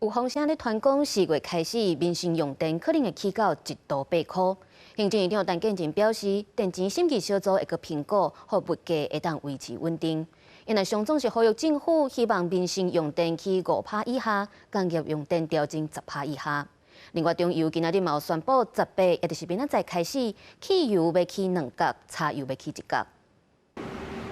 有风声咧传讲4月开始，民生用电可能会起到1度8块。行政院长陈建仁表示，电钱审计小组会个评估，好物价会当维持稳定。因为上总是呼吁政府希望民生用电起5%以下，工业用电调整10%以下。另外，中油今仔日嘛有宣布18，也就是明仔载开始，汽油要起2角，柴油要起1角。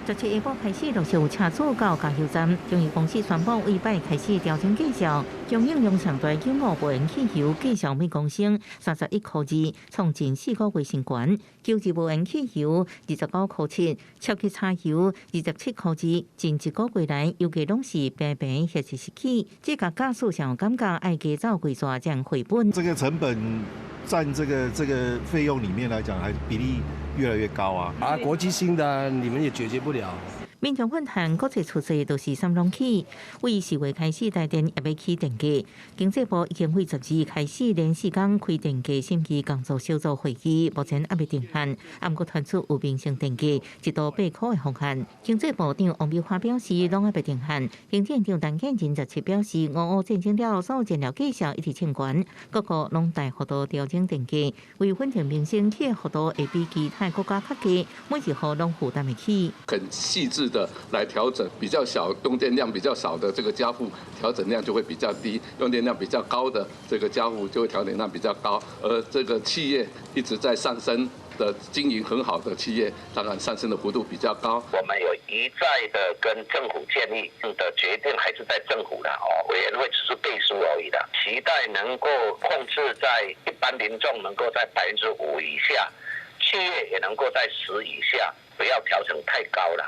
17下晡开始，陆续有车主到加油站。中油公司宣布，尾摆开始调整计价，供应量上大金额无烟汽油计价每公升31块2，创近4个月新高。旧制无烟汽油29块7，超级柴油27块2，近1个月来油价拢是平平或是起。这个驾驶上有感觉爱加走几stra才能回本。这个成本占这个费用里面来讲，还比例越来越高啊！国际性的你们也解决不了。 民众反弹，国际出事都是三浪起。为4月开始台电也要起电价，经济部已经为12日开始连4天开电价审计工作小组会议，目前还未定案。不过传出有民生电价1度8块的方案。经济部长王美花表示，拢还未定案。行政长陈建仁17表示，俄乌战争了，所有燃料价格一直清悬，各国拢大幅度调整电价，为稳定民生，起的幅度会比其他国家较低，每1户拢负担得起。很细致的来调整，比较小用电量比较少的这个家户调整量就会比较低，用电量比较高的这个家户就会调整量比较高，而这个企业一直在上升的经营很好的企业，当然上升的幅度比较高。我们有一再的跟政府建议的决定还是在政府的委员会只是背书而已的，期待能够控制在一般民众能够在5%以下，企业也能够在10以下，不要调整太高了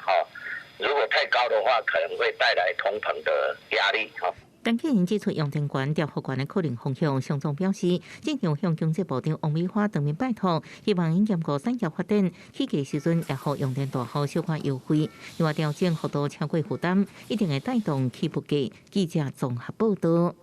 如果太高的话，可能会带来通膨的压力陈建仁指出，用电权、调核权的可能风险，上总表示，正向向经济部长王美花当面拜托，希望因严格产业发展，起价时阵也好用电大户小可优惠，另外调整幅度超过负担，一定会带动起物价。记者综合报道。